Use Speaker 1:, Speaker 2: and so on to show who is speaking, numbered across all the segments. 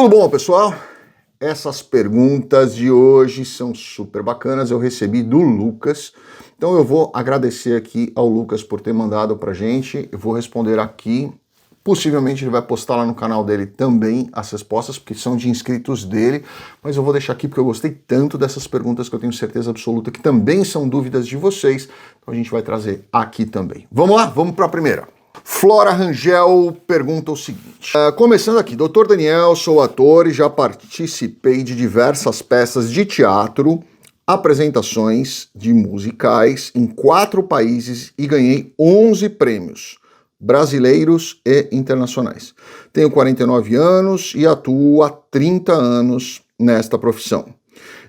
Speaker 1: Tudo bom, pessoal? Essas perguntas de hoje são super bacanas, eu recebi do Lucas, então eu vou agradecer aqui ao Lucas por ter mandado pra gente, eu vou responder aqui, possivelmente ele vai postar lá no canal dele também as respostas, porque são de inscritos dele, mas eu vou deixar aqui porque eu gostei tanto dessas perguntas que eu tenho certeza absoluta que também são dúvidas de vocês, então a gente vai trazer aqui também. Vamos lá? Vamos para a primeira. Flora Rangel pergunta o seguinte, começando aqui, Dr. Daniel, sou ator e já participei de diversas peças de teatro, apresentações de musicais em 4 países e ganhei 11 prêmios, brasileiros e internacionais. Tenho 49 anos e atuo há 30 anos nesta profissão.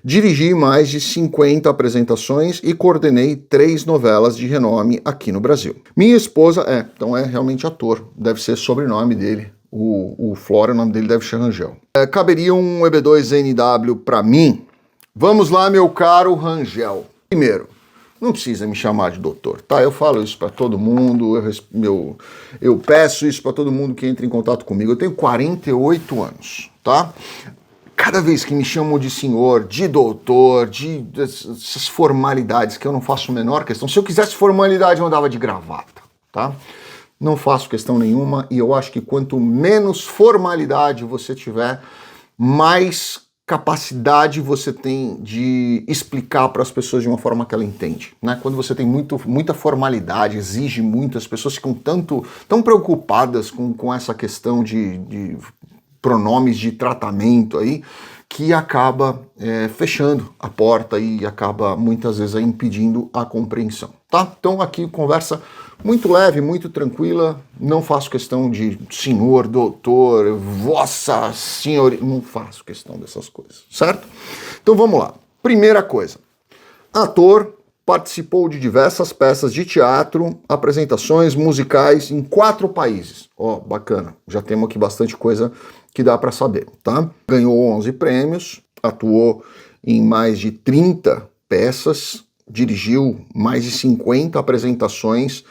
Speaker 1: Dirigi mais de 50 apresentações e coordenei 3 novelas de renome aqui no Brasil. Minha esposa então é realmente ator, deve ser sobrenome dele, o Flora, o nome dele deve ser Rangel. Caberia um EB2NW para mim? Vamos lá, meu caro Rangel. Primeiro, não precisa me chamar de doutor, tá? Eu falo isso para todo mundo, eu peço isso para todo mundo que entra em contato comigo. Eu tenho 48 anos, tá? Cada vez que me chamam de senhor, de doutor, essas formalidades que eu não faço a menor questão. Se eu quisesse formalidade, eu andava de gravata, tá? Não faço questão nenhuma e eu acho que quanto menos formalidade você tiver, mais capacidade você tem de explicar para as pessoas de uma forma que ela entende, né? Quando você tem muita formalidade, exige muito, as pessoas ficam tão preocupadas com essa questão de pronomes de tratamento aí, que acaba fechando a porta e acaba muitas vezes aí, impedindo a compreensão, tá? Então aqui conversa muito leve, muito tranquila, não faço questão de senhor, doutor, vossa senhoria, não faço questão dessas coisas, certo? Então vamos lá. Primeira coisa, ator, participou de diversas peças de teatro, apresentações musicais em 4 países. Ó, bacana, já temos aqui bastante coisa que dá para saber, tá? Ganhou 11 prêmios, atuou em mais de 30 peças, dirigiu mais de 50 apresentações,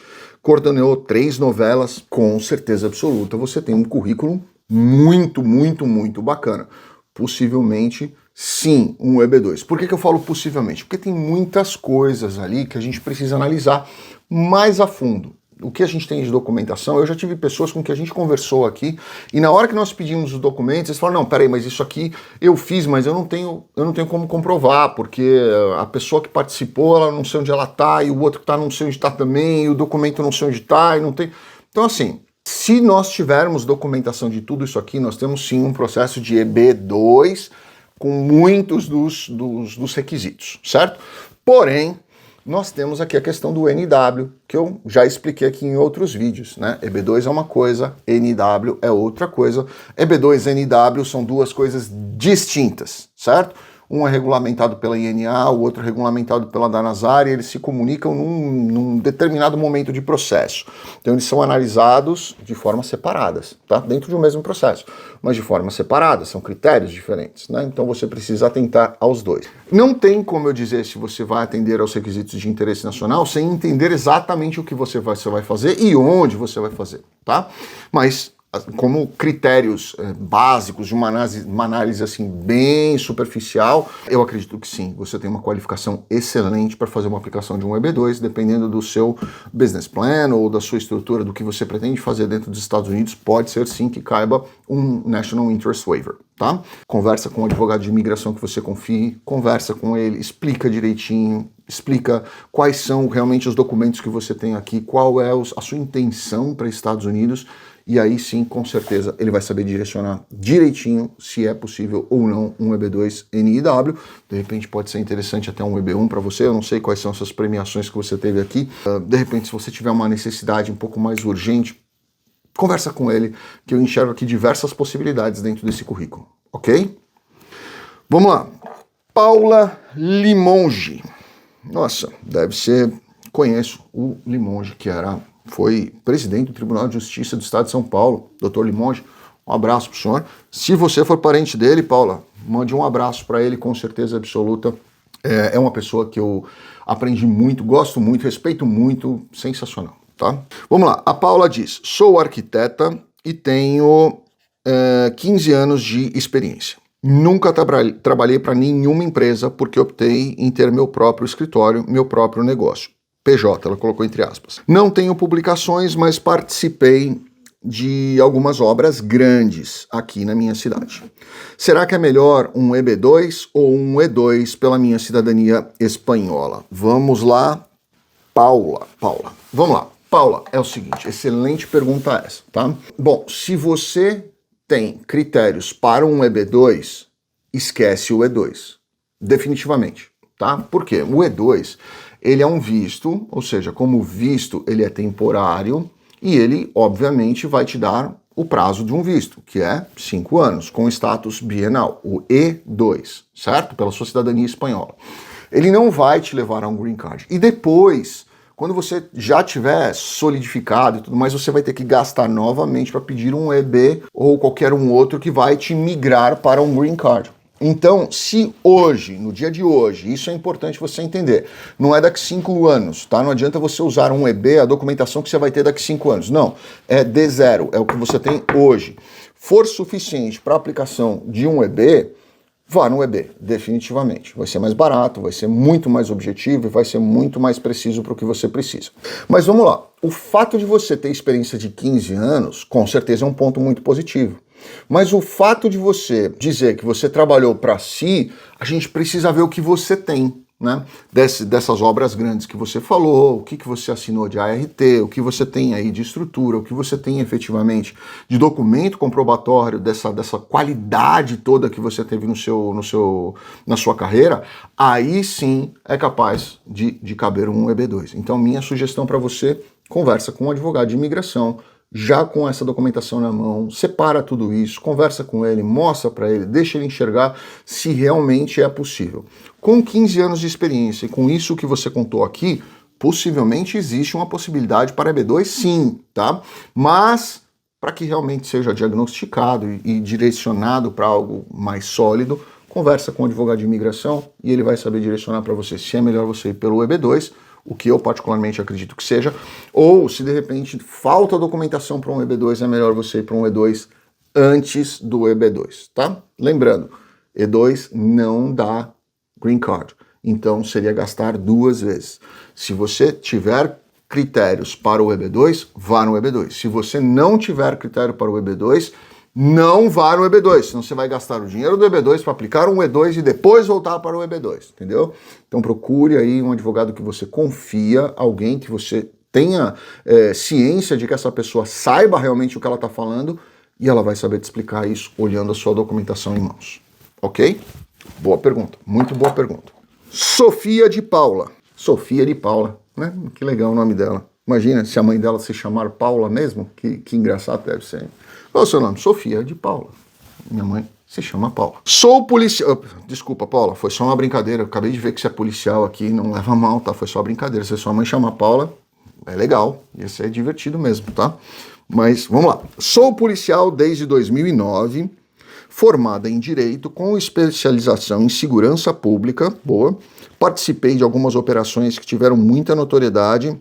Speaker 1: coordenou 3 novelas, com certeza absoluta você tem um currículo muito bacana. Possivelmente, sim, um EB2. Por que eu falo possivelmente? Porque tem muitas coisas ali que a gente precisa analisar mais a fundo. O que a gente tem de documentação, eu já tive pessoas com que a gente conversou aqui, e na hora que nós pedimos os documentos, eles falaram, não, peraí, mas isso aqui eu fiz, mas eu não tenho como comprovar, porque a pessoa que participou, ela não sei onde ela tá, e o outro que tá não sei onde tá também, e o documento não sei onde tá, e não tem... Então, assim, se nós tivermos documentação de tudo isso aqui, nós temos sim um processo de EB2 com muitos dos requisitos, certo? Porém, nós temos aqui a questão do NW, que eu já expliquei aqui em outros vídeos, né? EB2 é uma coisa, NW é outra coisa. EB2 e NW são 2 coisas distintas, certo? Um é regulamentado pela INA, o outro é regulamentado pela DANASAR, e eles se comunicam num determinado momento de processo. Então eles são analisados de formas separadas, tá? Dentro de um mesmo processo, mas de formas separadas, são critérios diferentes, né? Então você precisa atentar aos 2. Não tem como eu dizer se você vai atender aos requisitos de interesse nacional sem entender exatamente o que você vai fazer e onde você vai fazer, tá? Mas como critérios básicos de uma análise assim bem superficial, eu acredito que sim, você tem uma qualificação excelente para fazer uma aplicação de um EB2, dependendo do seu business plan ou da sua estrutura, do que você pretende fazer dentro dos Estados Unidos, pode ser sim que caiba um National Interest Waiver, tá? Conversa com o advogado de imigração que você confie, conversa com ele, explica direitinho, explica quais são realmente os documentos que você tem aqui, qual é a sua intenção para Estados Unidos, e aí sim, com certeza, ele vai saber direcionar direitinho se é possível ou não um EB2 NIW. De repente pode ser interessante até um EB1 para você, eu não sei quais são essas premiações que você teve aqui. De repente, se você tiver uma necessidade um pouco mais urgente, conversa com ele, que eu enxergo aqui diversas possibilidades dentro desse currículo, ok? Vamos lá. Paula Limonge. Nossa, deve ser... Conheço o Limonge, que foi presidente do Tribunal de Justiça do Estado de São Paulo, Dr. Limonge. Um abraço pro senhor. Se você for parente dele, Paula, mande um abraço para ele, com certeza absoluta. É uma pessoa que eu aprendi muito, gosto muito, respeito muito, sensacional, tá? Vamos lá. A Paula diz, sou arquiteta e tenho 15 anos de experiência. Nunca trabalhei para nenhuma empresa porque optei em ter meu próprio escritório, meu próprio negócio. PJ, ela colocou entre aspas. Não tenho publicações, mas participei de algumas obras grandes aqui na minha cidade. Será que é melhor um EB2 ou um E2 pela minha cidadania espanhola? Vamos lá, Paula. Vamos lá. Paula, é o seguinte, excelente pergunta essa, tá? Bom, se você tem critérios para um EB2, esquece o E2, definitivamente, tá? Por quê? O E2, ele é um visto, ou seja, como visto ele é temporário e ele, obviamente, vai te dar o prazo de um visto, que é 5 anos, com status bienal, o E2, certo? Pela sua cidadania espanhola. Ele não vai te levar a um green card. E depois, quando você já tiver solidificado e tudo mais, você vai ter que gastar novamente para pedir um EB ou qualquer um outro que vai te migrar para um green card. Então, se hoje, no dia de hoje, isso é importante você entender, não é daqui 5 anos, tá? Não adianta você usar um EB, a documentação que você vai ter daqui 5 anos. Não, é D0, é o que você tem hoje. For suficiente para a aplicação de um EB, vá no EB, definitivamente. Vai ser mais barato, vai ser muito mais objetivo e vai ser muito mais preciso para o que você precisa. Mas vamos lá, o fato de você ter experiência de 15 anos, com certeza é um ponto muito positivo. Mas o fato de você dizer que você trabalhou para si, a gente precisa ver o que você tem, né? Dessas obras grandes que você falou, o que você assinou de ART, o que você tem aí de estrutura, o que você tem efetivamente de documento comprobatório dessa qualidade toda que você teve na sua carreira, aí sim é capaz de caber um EB2. Então minha sugestão para você, conversa com um advogado de imigração, já com essa documentação na mão, separa tudo isso, conversa com ele, mostra para ele, deixa ele enxergar se realmente é possível. Com 15 anos de experiência e com isso que você contou aqui, possivelmente existe uma possibilidade para EB2 sim, tá? Mas para que realmente seja diagnosticado e direcionado para algo mais sólido, conversa com o advogado de imigração e ele vai saber direcionar para você se é melhor você ir pelo EB2, o que eu particularmente acredito que seja, ou se de repente falta documentação para um EB2, é melhor você ir para um E2 antes do EB2, tá? Lembrando, E2 não dá green card, então seria gastar 2 vezes. Se você tiver critérios para o EB2, vá no EB2. Se você não tiver critério para o EB2, não vá no EB2, senão você vai gastar o dinheiro do EB2 para aplicar um E2 e depois voltar para o EB2, entendeu? Então procure aí um advogado que você confia, alguém que você tenha ciência de que essa pessoa saiba realmente o que ela está falando e ela vai saber te explicar isso olhando a sua documentação em mãos, ok? Boa pergunta, muito boa pergunta. Sofia de Paula, né? Que legal o nome dela. Imagina se a mãe dela se chamar Paula mesmo, que engraçado deve ser. Qual é o seu nome? Sofia de Paula. Minha mãe se chama Paula. Sou policial. Desculpa, Paula, foi só uma brincadeira. Eu acabei de ver que você é policial aqui, não leva mal, tá? Foi só brincadeira. Se a sua mãe chama Paula, é legal. Isso é divertido mesmo, tá? Mas vamos lá. Sou policial desde 2009, formada em Direito, com especialização em Segurança Pública. Boa. Participei de algumas operações que tiveram muita notoriedade,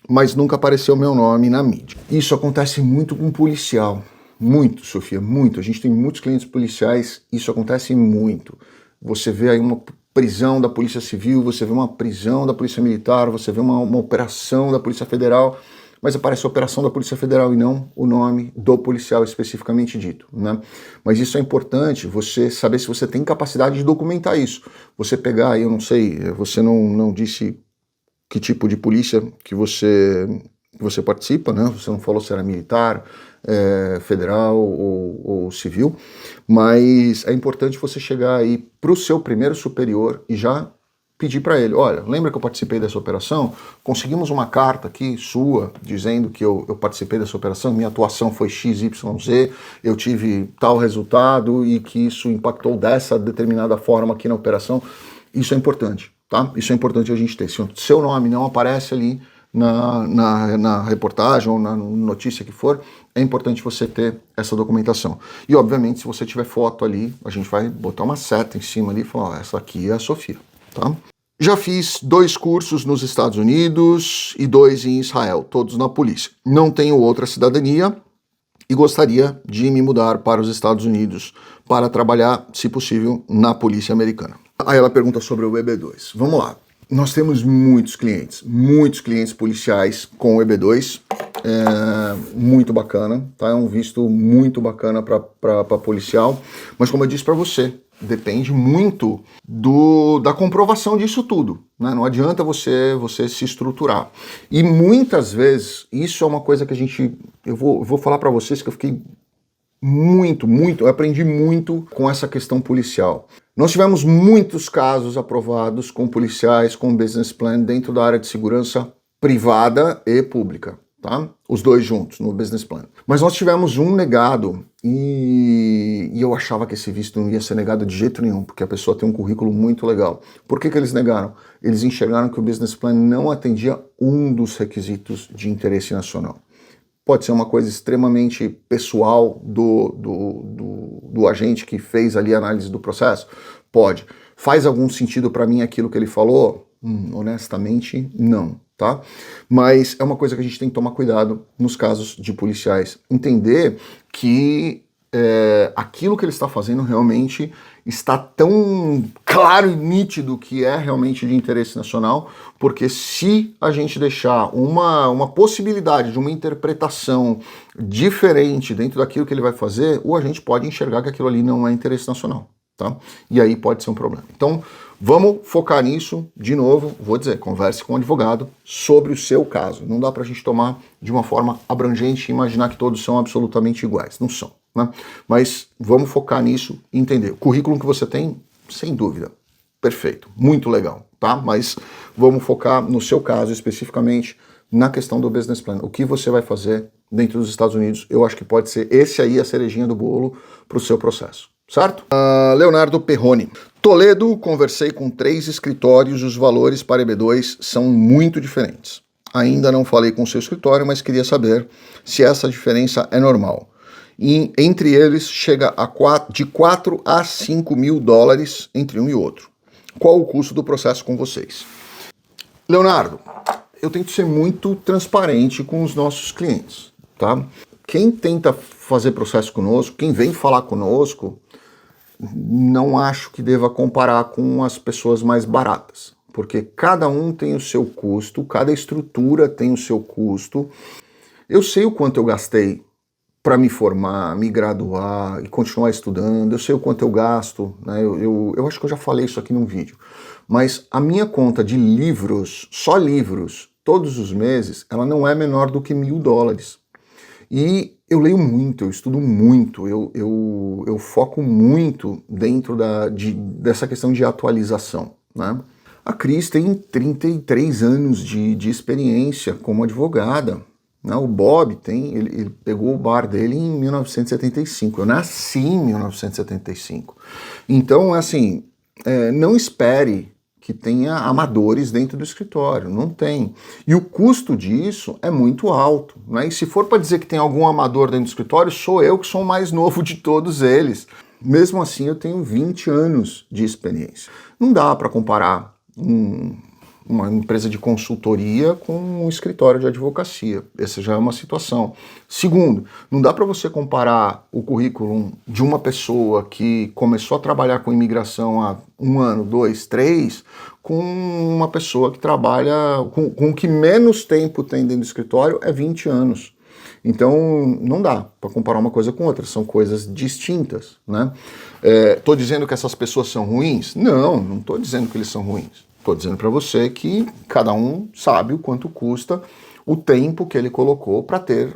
Speaker 1: mas nunca apareceu meu nome na mídia. Isso acontece muito com policial. Muito, Sofia, muito. A gente tem muitos clientes policiais, isso acontece muito. Você vê aí uma prisão da Polícia Civil, você vê uma prisão da Polícia Militar, você vê uma operação da Polícia Federal, mas aparece a operação da Polícia Federal e não o nome do policial especificamente dito, né? Mas isso é importante, você saber se você tem capacidade de documentar isso. Você pegar aí, eu não sei, você não disse que tipo de polícia que você participa, né? Você não falou se era militar, federal ou civil, mas é importante você chegar aí para o seu primeiro superior e já pedir para ele, olha, lembra que eu participei dessa operação? Conseguimos uma carta aqui sua dizendo que eu participei dessa operação, minha atuação foi XYZ, eu tive tal resultado e que isso impactou dessa determinada forma aqui na operação. Isso é importante, tá? Isso é importante a gente ter. Se o seu nome não aparece ali na reportagem ou na notícia que for, é importante você ter essa documentação. E, obviamente, se você tiver foto ali, a gente vai botar uma seta em cima ali e falar, ó, essa aqui é a Sofia, tá? Já fiz 2 cursos nos Estados Unidos e 2 em Israel, todos na polícia. Não tenho outra cidadania, e gostaria de me mudar para os Estados Unidos para trabalhar, se possível, na polícia americana. Aí ela pergunta sobre o EB2. Vamos lá. Nós temos muitos clientes policiais com o EB2, muito bacana, tá? É um visto muito bacana para policial, mas como eu disse para você, depende muito da comprovação disso tudo, né? Não adianta você se estruturar. E muitas vezes, isso é uma coisa que eu vou falar para vocês que eu fiquei eu aprendi muito com essa questão policial. Nós tivemos muitos casos aprovados com policiais com business plan dentro da área de segurança privada e pública, tá? Os dois juntos no business plan. Mas nós tivemos um negado e eu achava que esse visto não ia ser negado de jeito nenhum, porque a pessoa tem um currículo muito legal. Por que eles negaram? Eles enxergaram que o business plan não atendia um dos requisitos de interesse nacional. Pode ser uma coisa extremamente pessoal do agente que fez ali a análise do processo? Pode. Faz algum sentido para mim aquilo que ele falou? Honestamente, não, tá? Mas é uma coisa que a gente tem que tomar cuidado nos casos de policiais. Entender que aquilo que ele está fazendo realmente está tão claro e nítido que é realmente de interesse nacional, porque se a gente deixar uma possibilidade de uma interpretação diferente dentro daquilo que ele vai fazer, o agente pode enxergar que aquilo ali não é interesse nacional, tá? E aí pode ser um problema. Então, vamos focar nisso, de novo, vou dizer, converse com o advogado sobre o seu caso. Não dá pra gente tomar de uma forma abrangente e imaginar que todos são absolutamente iguais, não são, né? Mas vamos focar nisso e entender. O currículo que você tem, sem dúvida, perfeito, muito legal, tá? Mas vamos focar no seu caso especificamente, na questão do business plan. O que você vai fazer dentro dos Estados Unidos, eu acho que pode ser esse aí a cerejinha do bolo para o seu processo, certo? Leonardo Perrone. Toledo, conversei com 3 escritórios, os valores para EB2 são muito diferentes. Ainda não falei com o seu escritório, mas queria saber se essa diferença é normal. E entre eles chega de 4 a 5 mil dólares entre um e outro. Qual o custo do processo com vocês? Leonardo, eu tento ser muito transparente com os nossos clientes, tá? Quem tenta fazer processo conosco, quem vem falar conosco, não acho que deva comparar com as pessoas mais baratas, porque cada um tem o seu custo, cada estrutura tem o seu custo. Eu sei o quanto eu gastei para me formar, me graduar e continuar estudando, eu sei o quanto eu gasto, né? Eu acho que eu já falei isso aqui num vídeo, mas a minha conta de livros, só livros, todos os meses, ela não é menor do que $1.000. E eu leio muito, eu estudo muito, eu foco muito dentro dessa questão de atualização, né? A Cris tem 33 anos de experiência como advogada, né? O Bob ele pegou o bar dele em 1975, eu nasci em 1975. Então, assim, não espere que tenha amadores dentro do escritório, não tem. E o custo disso é muito alto, né? E se for para dizer que tem algum amador dentro do escritório, sou eu que sou o mais novo de todos eles. Mesmo assim, eu tenho 20 anos de experiência. Não dá para comparar uma empresa de consultoria com um escritório de advocacia. Essa já é uma situação. Segundo, não dá para você comparar o currículo de uma pessoa que começou a trabalhar com imigração há 1 ano, 2, 3, com uma pessoa que trabalha com o que menos tempo tem dentro do escritório é 20 anos. Então, não dá para comparar uma coisa com outra, são coisas distintas, né? Tô dizendo que essas pessoas são ruins? Não estou dizendo que eles são ruins. Estou dizendo para você que cada um sabe o quanto custa o tempo que ele colocou para ter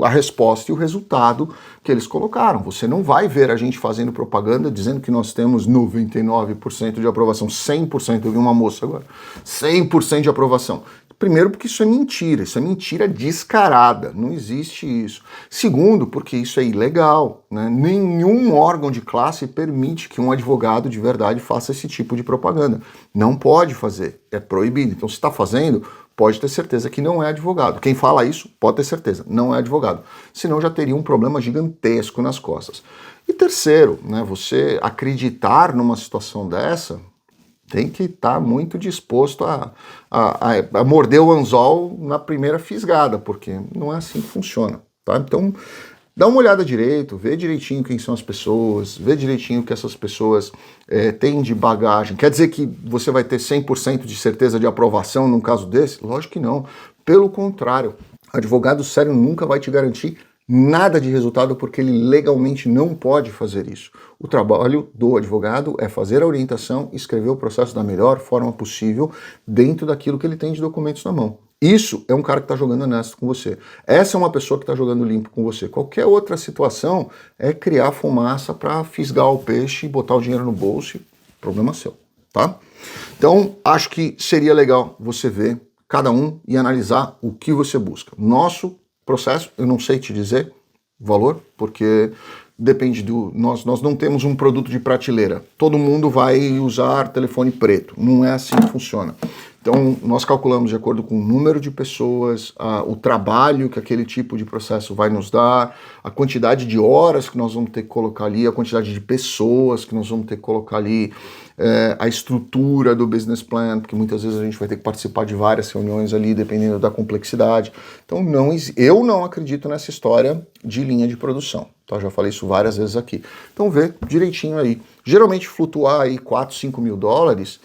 Speaker 1: a resposta e o resultado que eles colocaram. Você não vai ver a gente fazendo propaganda dizendo que nós temos 99% de aprovação, 100%, eu vi uma moça agora, 100% de aprovação. Primeiro, porque isso é mentira descarada, não existe isso. Segundo, porque isso é ilegal, né? Nenhum órgão de classe permite que um advogado de verdade faça esse tipo de propaganda. Não pode fazer, é proibido. Então, se está fazendo, pode ter certeza que não é advogado. Quem fala isso, pode ter certeza, não é advogado. Senão já teria um problema gigantesco nas costas. E terceiro, né, você acreditar numa situação dessa, tem que estar muito disposto a morder o anzol na primeira fisgada, porque não é assim que funciona, tá? Então, dá uma olhada direito, vê direitinho quem são as pessoas, vê direitinho o que essas pessoas têm de bagagem. Quer dizer que você vai ter 100% de certeza de aprovação num caso desse? Lógico que não. Pelo contrário, advogado sério nunca vai te garantir nada de resultado porque ele legalmente não pode fazer isso. O trabalho do advogado é fazer a orientação e escrever o processo da melhor forma possível dentro daquilo que ele tem de documentos na mão. Isso é um cara que está jogando honesto com você. Essa é uma pessoa que está jogando limpo com você. Qualquer outra situação é criar fumaça para fisgar o peixe e botar o dinheiro no bolso. Problema seu, tá? Então, acho que seria legal você ver cada um e analisar o que você busca. Nosso processo, eu não sei te dizer valor, porque depende do... Nós não temos um produto de prateleira. Todo mundo vai usar telefone preto. Não é assim que funciona. Então, nós calculamos de acordo com o número de pessoas, o trabalho que aquele tipo de processo vai nos dar, a quantidade de horas que nós vamos ter que colocar ali, a quantidade de pessoas que nós vamos ter que colocar ali, a estrutura do business plan, porque muitas vezes a gente vai ter que participar de várias reuniões ali, dependendo da complexidade. Então, eu não acredito nessa história de linha de produção. Tá? Já falei isso várias vezes aqui. Então, vê direitinho aí. Geralmente, flutuar aí 4, 5 mil dólares...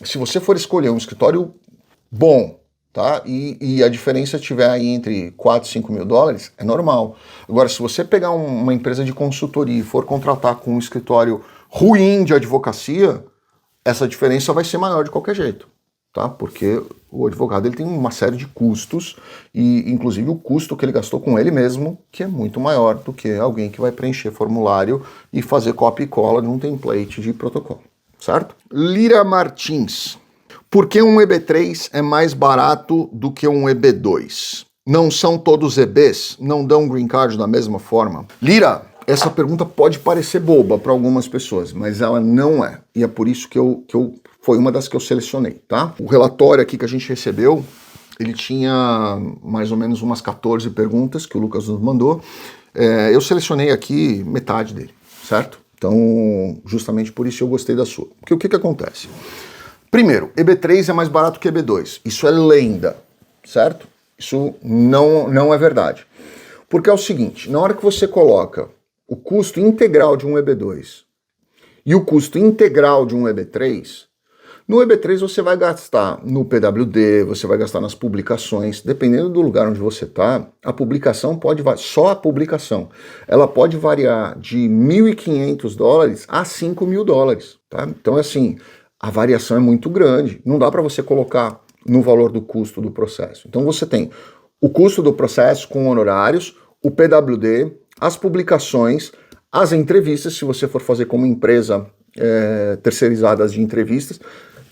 Speaker 1: Se você for escolher um escritório bom, tá? E a diferença estiver aí entre 4 e 5 mil dólares, é normal. Agora, se você pegar uma empresa de consultoria e for contratar com um escritório ruim de advocacia, essa diferença vai ser maior de qualquer jeito, tá? Porque o advogado ele tem uma série de custos, e inclusive o custo que ele gastou com ele mesmo, que é muito maior do que alguém que vai preencher formulário e fazer copia e cola de um template de protocolo. Certo? Lira Martins. Por que um EB3 é mais barato do que um EB2? Não são todos EBs? Não dão green card da mesma forma? Lira, essa pergunta pode parecer boba para algumas pessoas, mas ela não é. E é por isso que foi uma das que eu selecionei, tá? O relatório aqui que a gente recebeu, ele tinha mais ou menos umas 14 perguntas que o Lucas nos mandou. Eu selecionei aqui metade dele, certo? Então, justamente por isso eu gostei da sua. Porque o que acontece? Primeiro, EB3 é mais barato que EB2. Isso é lenda, certo? Isso não é verdade. Porque é o seguinte, na hora que você coloca o custo integral de um EB2 e o custo integral de um EB3, no EB3 você vai gastar no PWD, você vai gastar nas publicações, dependendo do lugar onde você está, a publicação só a publicação, ela pode variar de 1.500 dólares a 5 mil dólares, tá? Então, assim, a variação é muito grande, não dá para você colocar no valor do custo do processo. Então, você tem o custo do processo com honorários, o PWD, as publicações, as entrevistas, se você for fazer como empresa terceirizadas de entrevistas.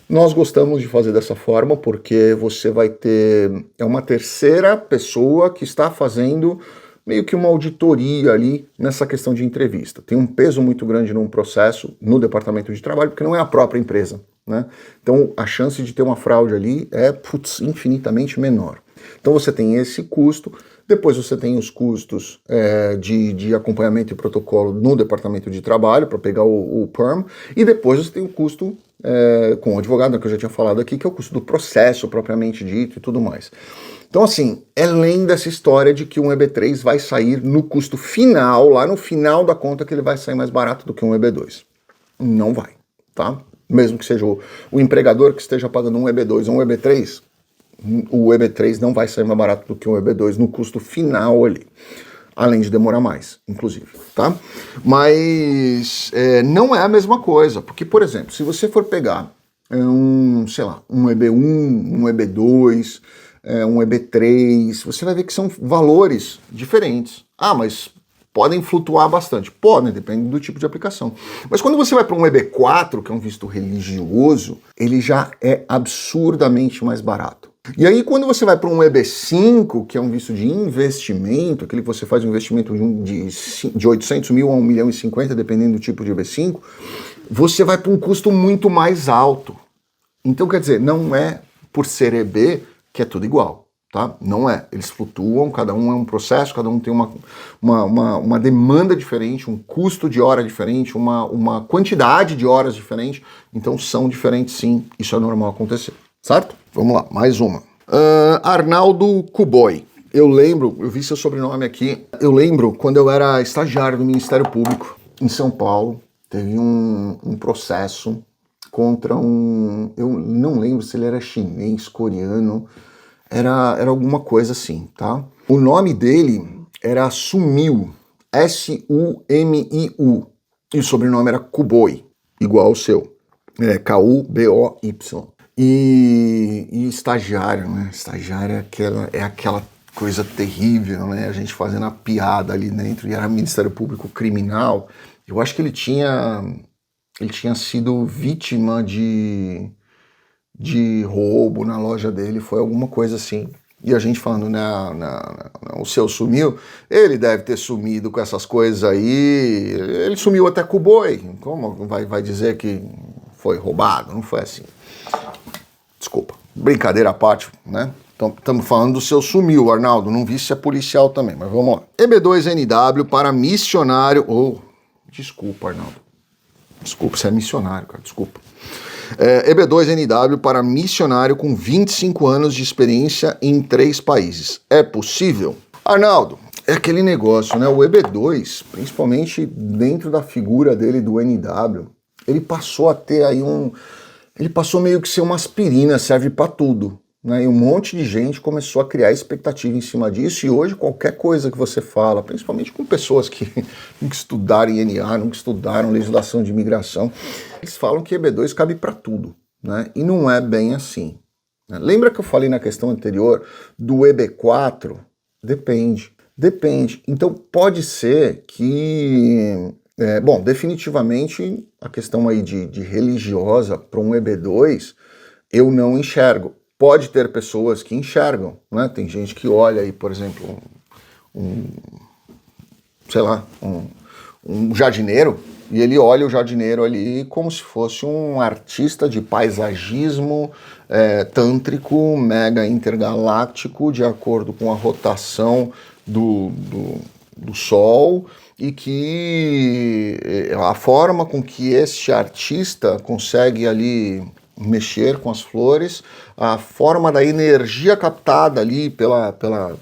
Speaker 1: Nós gostamos de fazer dessa forma porque você vai ter uma terceira pessoa que está fazendo meio que uma auditoria ali nessa questão de entrevista. Tem um peso muito grande num processo no departamento de trabalho, porque não é a própria empresa, né? Então a chance de ter uma fraude ali é infinitamente menor. Então você tem esse custo, depois você tem os custos de acompanhamento e protocolo no departamento de trabalho para pegar o PERM, e depois você tem o custo com o advogado, que eu já tinha falado aqui, que é o custo do processo propriamente dito e tudo mais. Então, assim, é lenda essa história de que um EB3 vai sair no custo final, lá no final da conta, que ele vai sair mais barato do que um EB2. Não vai, tá? Mesmo que seja o empregador que esteja pagando um EB2 ou um EB3, o EB3 não vai sair mais barato do que um EB2 no custo final ali. Além de demorar mais, inclusive, tá? Mas não é a mesma coisa, porque, por exemplo, se você for pegar um EB1, um EB2, um EB3, você vai ver que são valores diferentes. Ah, mas podem flutuar bastante. Podem, depende do tipo de aplicação. Mas quando você vai para um EB4, que é um visto religioso, ele já é absurdamente mais barato. E aí, quando você vai para um EB5, que é um visto de investimento, aquele que você faz um investimento de 800 mil a 1 milhão e 50, dependendo do tipo de EB5, você vai para um custo muito mais alto. Então, quer dizer, não é por ser EB que é tudo igual, tá? Não é. Eles flutuam, cada um é um processo, cada um tem uma demanda diferente, um custo de hora diferente, uma quantidade de horas diferente. Então, são diferentes, sim. Isso é normal acontecer. Certo? Vamos lá, mais uma. Arnaldo Cuboy. Eu lembro, eu vi seu sobrenome aqui, eu lembro quando eu era estagiário do Ministério Público em São Paulo, teve um processo contra eu não lembro se ele era chinês, coreano, era alguma coisa assim, tá? O nome dele era Sumiu, S-U-M-I-U, e o sobrenome era Kuboi, igual o seu, K-U-B-O-Y. E estagiário, né? Estagiário é aquela coisa terrível, né? A gente fazendo a piada ali dentro, e era Ministério Público Criminal. Eu acho que ele tinha sido vítima de roubo na loja dele, foi alguma coisa assim. E a gente falando, o seu sumiu, ele deve ter sumido com essas coisas aí, ele sumiu até com o boi, como vai dizer que foi roubado? Não foi assim. Desculpa, brincadeira à parte, né? Estamos falando do seu sumiu, Arnaldo, não vi se é policial também, mas vamos lá. EB2NW para missionário, desculpa, Arnaldo. Desculpa, você é missionário, cara, desculpa. EB2NW para missionário com 25 anos de experiência em 3 países. É possível? Arnaldo, é aquele negócio, né? O EB2, principalmente dentro da figura dele do NW, ele passou a ter aí ele passou meio que ser uma aspirina, serve para tudo, né? E um monte de gente começou a criar expectativa em cima disso, e hoje qualquer coisa que você fala, principalmente com pessoas que nunca estudaram INA, nunca estudaram legislação de imigração, eles falam que EB2 cabe para tudo, né? E não é bem assim, né? Lembra que eu falei na questão anterior do EB4? Depende. Então pode ser que... definitivamente a questão aí de religiosa para um EB2 eu não enxergo. Pode ter pessoas que enxergam, né? Tem gente que olha aí, por exemplo, um jardineiro, e ele olha o jardineiro ali como se fosse um artista de paisagismo tântrico, mega intergaláctico, de acordo com a rotação do Sol, e que a forma com que este artista consegue ali mexer com as flores, a forma da energia captada ali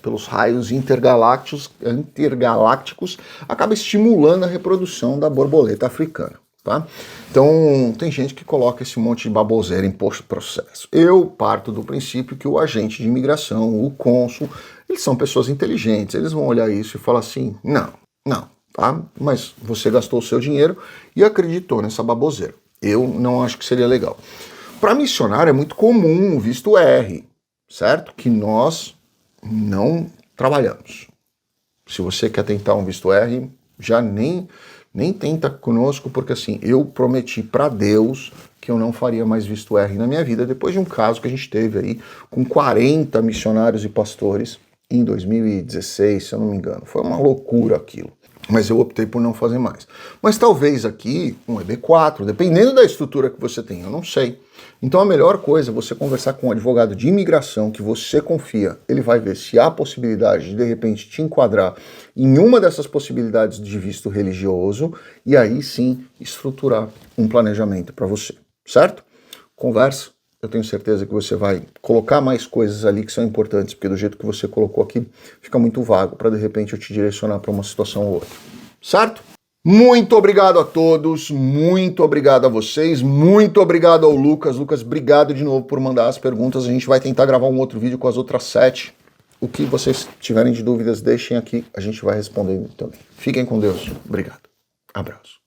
Speaker 1: pelos raios intergalácticos acaba estimulando a reprodução da borboleta africana, tá? Então tem gente que coloca esse monte de baboseira em processo. Eu parto do princípio que o agente de imigração, o cônsul, eles são pessoas inteligentes, eles vão olhar isso e falar assim, não, tá? Mas você gastou o seu dinheiro e acreditou nessa baboseira. Eu não acho que seria legal. Para missionário é muito comum o visto R, certo? Que nós não trabalhamos. Se você quer tentar um visto R, já nem tenta conosco, porque assim, eu prometi para Deus que eu não faria mais visto R na minha vida, depois de um caso que a gente teve aí com 40 missionários e pastores em 2016, se eu não me engano. Foi uma loucura aquilo. Mas eu optei por não fazer mais. Mas talvez aqui, um EB4, dependendo da estrutura que você tem, eu não sei. Então a melhor coisa é você conversar com um advogado de imigração que você confia. Ele vai ver se há possibilidade de repente te enquadrar em uma dessas possibilidades de visto religioso, e aí sim estruturar um planejamento para você, certo? Conversa. Eu tenho certeza que você vai colocar mais coisas ali que são importantes, porque do jeito que você colocou aqui, fica muito vago para de repente eu te direcionar para uma situação ou outra. Certo? Muito obrigado a todos, muito obrigado a vocês, muito obrigado ao Lucas. Lucas, obrigado de novo por mandar as perguntas. A gente vai tentar gravar um outro vídeo com as outras 7. O que vocês tiverem de dúvidas, deixem aqui, a gente vai respondendo também. Fiquem com Deus. Obrigado. Abraço.